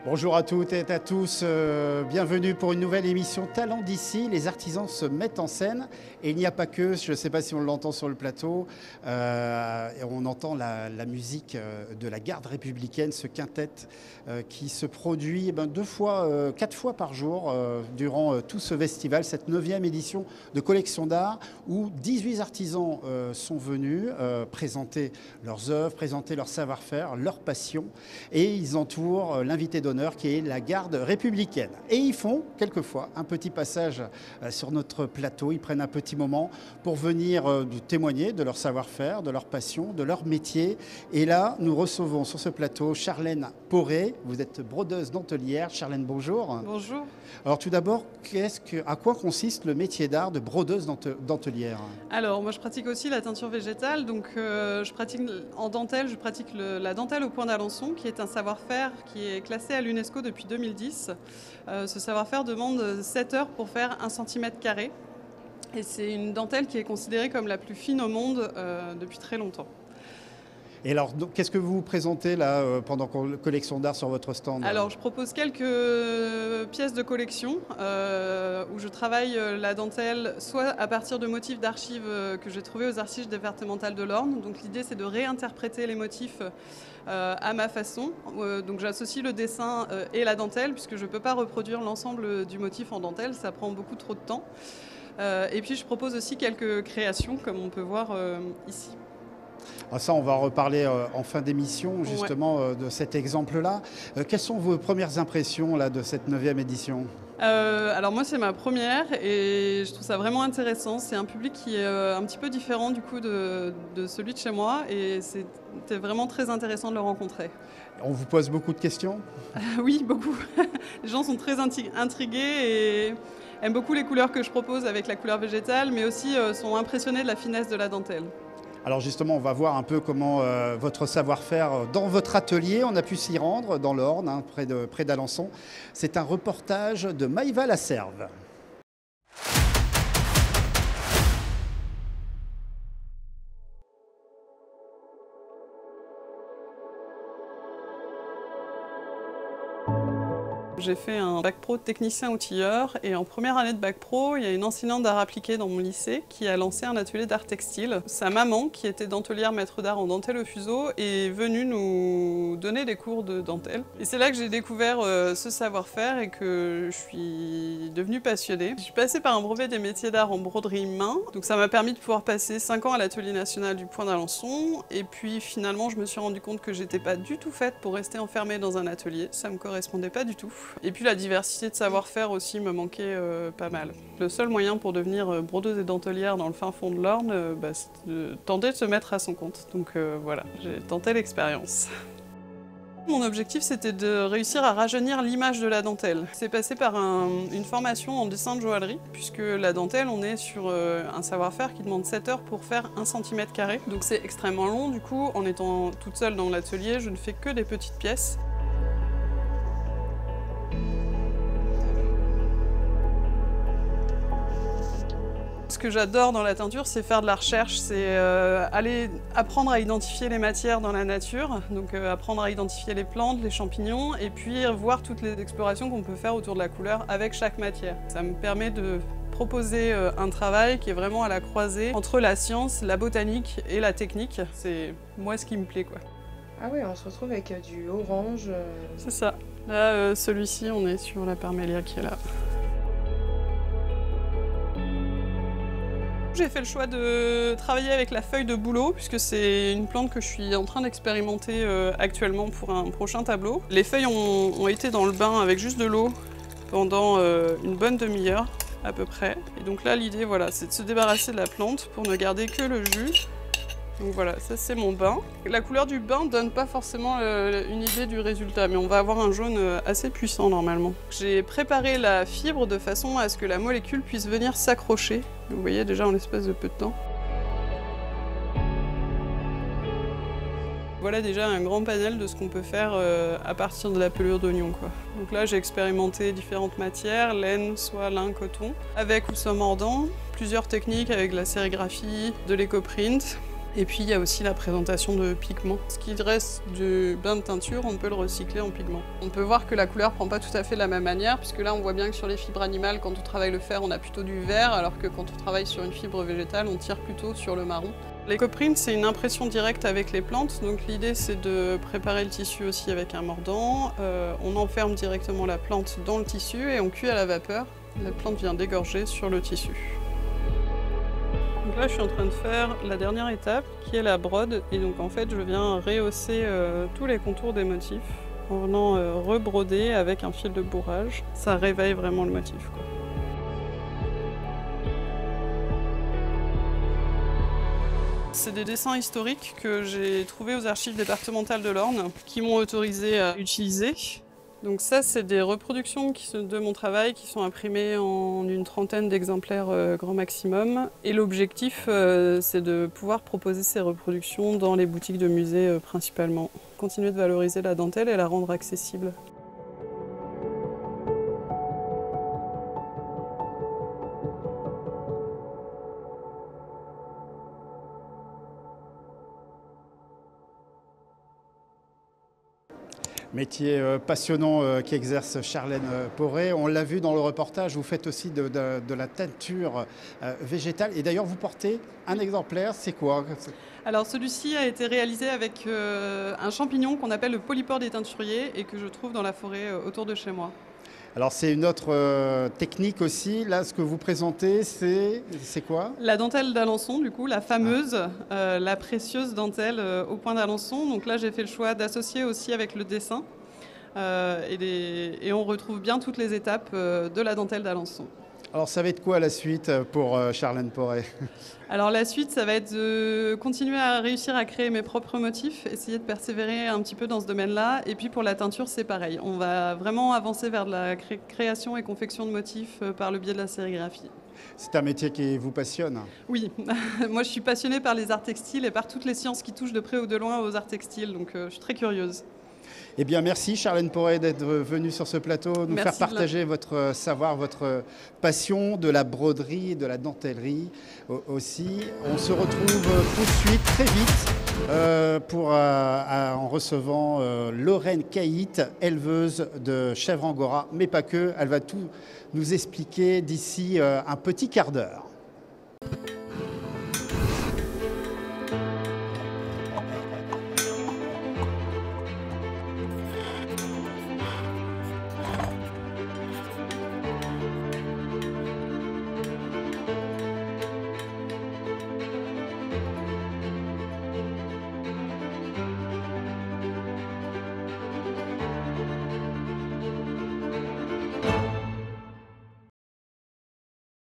Bonjour à toutes et à tous, bienvenue pour une nouvelle émission Talents d'ici. Les artisans se mettent en scène et il n'y a pas que, je ne sais pas si on l'entend sur le plateau, on entend la musique de la garde républicaine, ce quintet qui se produit 4 fois par jour durant tout ce festival, cette 9e édition de collection d'art où 18 artisans sont venus présenter leurs œuvres, présenter leur savoir-faire, leur passion et ils entourent l'invité d'honneur qui est la garde républicaine. Et ils font quelquefois un petit passage sur notre plateau, ils prennent un petit moment pour venir témoigner de leur savoir-faire, de leur passion, de leur métier. Et là, nous recevons sur ce plateau Charlène Poré, vous êtes brodeuse dentelière. Charlène, bonjour. Bonjour. Alors tout d'abord, à quoi consiste le métier d'art de brodeuse dentelière? Alors moi je pratique aussi la teinture végétale, donc je pratique en dentelle, la dentelle au point d'Alençon, qui est un savoir-faire qui est classé à l'UNESCO depuis 2010. Ce savoir-faire demande 7 heures pour faire 1 cm². Et c'est une dentelle qui est considérée comme la plus fine au monde depuis très longtemps. Et alors, qu'est-ce que vous présentez là pendant collection d'art sur votre stand? Alors, je propose quelques pièces de collection où je travaille la dentelle soit à partir de motifs d'archives que j'ai trouvés aux archives départementales de l'Orne. Donc, l'idée, c'est de réinterpréter les motifs à ma façon. Donc, j'associe le dessin et la dentelle puisque je ne peux pas reproduire l'ensemble du motif en dentelle. Ça prend beaucoup trop de temps. Et puis, je propose aussi quelques créations comme on peut voir ici. Ah, ça, on va reparler en fin d'émission, justement, de cet exemple-là. Quelles sont vos premières impressions là, de cette 9e édition? Alors moi, c'est ma première et je trouve ça vraiment intéressant. C'est un public qui est un petit peu différent du coup de celui de chez moi et c'était vraiment très intéressant de le rencontrer. On vous pose beaucoup de questions? Oui, beaucoup. Les gens sont très intrigués et aiment beaucoup les couleurs que je propose avec la couleur végétale, mais aussi sont impressionnés de la finesse de la dentelle. Alors justement, on va voir un peu comment votre savoir-faire dans votre atelier, on a pu s'y rendre dans l'Orne, hein, près d'Alençon. C'est un reportage de Maïva Lasserve. J'ai fait un bac pro technicien outilleur et en première année de bac pro, il y a une enseignante d'art appliqué dans mon lycée qui a lancé un atelier d'art textile. Sa maman, qui était dentelière maître d'art en dentelle au fuseau, est venue nous donner des cours de dentelle. Et c'est là que j'ai découvert ce savoir-faire et que je suis devenue passionnée. Je suis passée par un brevet des métiers d'art en broderie main, donc ça m'a permis de pouvoir passer 5 ans à l'atelier national du Point d'Alençon. Et puis finalement, je me suis rendu compte que j'étais pas du tout faite pour rester enfermée dans un atelier, ça me correspondait pas du tout. Et puis la diversité de savoir-faire aussi me manquait pas mal. Le seul moyen pour devenir brodeuse et dentelière dans le fin fond de l'Orne, c'est de tenter de se mettre à son compte. Donc voilà, j'ai tenté l'expérience. Mon objectif, c'était de réussir à rajeunir l'image de la dentelle. C'est passé par une formation en dessin de joaillerie, puisque la dentelle, on est sur un savoir-faire qui demande 7 heures pour faire 1 cm². Donc c'est extrêmement long, du coup, en étant toute seule dans l'atelier, je ne fais que des petites pièces. Ce que j'adore dans la teinture, c'est faire de la recherche, c'est aller apprendre à identifier les matières dans la nature, donc apprendre à identifier les plantes, les champignons, et puis voir toutes les explorations qu'on peut faire autour de la couleur avec chaque matière. Ça me permet de proposer un travail qui est vraiment à la croisée entre la science, la botanique et la technique. C'est moi ce qui me plaît, quoi. Ah oui, on se retrouve avec du orange. C'est ça. Là, celui-ci, on est sur la parmélia qui est là. J'ai fait le choix de travailler avec la feuille de bouleau puisque c'est une plante que je suis en train d'expérimenter actuellement pour un prochain tableau. Les feuilles ont été dans le bain avec juste de l'eau pendant une bonne demi-heure à peu près. Et donc là l'idée voilà, c'est de se débarrasser de la plante pour ne garder que le jus. Donc voilà, ça c'est mon bain. La couleur du bain ne donne pas forcément une idée du résultat, mais on va avoir un jaune assez puissant normalement. J'ai préparé la fibre de façon à ce que la molécule puisse venir s'accrocher. Vous voyez déjà en l'espace de peu de temps. Voilà déjà un grand panel de ce qu'on peut faire à partir de la pelure d'oignon, quoi. Donc là j'ai expérimenté différentes matières, laine, soie, lin, coton, avec ou sans mordant, plusieurs techniques avec de la sérigraphie, de l'éco-print. Et puis il y a aussi la présentation de pigments. Ce qui reste du bain de teinture, on peut le recycler en pigment. On peut voir que la couleur prend pas tout à fait de la même manière, puisque là on voit bien que sur les fibres animales, quand on travaille le fer, on a plutôt du vert, alors que quand on travaille sur une fibre végétale, on tire plutôt sur le marron. L'écoprint, c'est une impression directe avec les plantes, donc l'idée c'est de préparer le tissu aussi avec un mordant. On enferme directement la plante dans le tissu et on cuit à la vapeur. La plante vient dégorger sur le tissu. Donc là, je suis en train de faire la dernière étape, qui est la brode. Et donc, en fait, je viens rehausser tous les contours des motifs en venant rebroder avec un fil de bourrage. Ça réveille vraiment le motif, quoi. C'est des dessins historiques que j'ai trouvés aux archives départementales de l'Orne, qui m'ont autorisé à utiliser. Donc ça, c'est des reproductions de mon travail qui sont imprimées en une trentaine d'exemplaires grand maximum. Et l'objectif, c'est de pouvoir proposer ces reproductions dans les boutiques de musées principalement. Continuer de valoriser la dentelle et la rendre accessible. Métier passionnant qu'exerce Charlène Poré. On l'a vu dans le reportage, vous faites aussi de la teinture végétale. Et d'ailleurs, vous portez un exemplaire, c'est quoi? Alors celui-ci a été réalisé avec un champignon qu'on appelle le polypore des teinturiers et que je trouve dans la forêt autour de chez moi. Alors c'est une autre technique aussi. Là, ce que vous présentez, c'est quoi? La dentelle d'Alençon, du coup, la fameuse, la précieuse dentelle au point d'Alençon. Donc là, j'ai fait le choix d'associer aussi avec le dessin. Et on retrouve bien toutes les étapes de la dentelle d'Alençon. Alors ça va être quoi la suite pour Charlène Poré? Alors la suite, ça va être de continuer à réussir à créer mes propres motifs, essayer de persévérer un petit peu dans ce domaine-là. Et puis pour la teinture, c'est pareil. On va vraiment avancer vers de la création et confection de motifs par le biais de la sérigraphie. C'est un métier qui vous passionne? Oui, moi je suis passionnée par les arts textiles et par toutes les sciences qui touchent de près ou de loin aux arts textiles, donc je suis très curieuse. Eh bien, merci Charlène Poré d'être venue sur ce plateau, nous faire partager votre savoir, votre passion de la broderie, de la dentellerie aussi. On se retrouve tout de suite, très vite, en recevant Lorraine Caït, éleveuse de chèvres angora, mais pas que. Elle va tout nous expliquer d'ici un petit quart d'heure.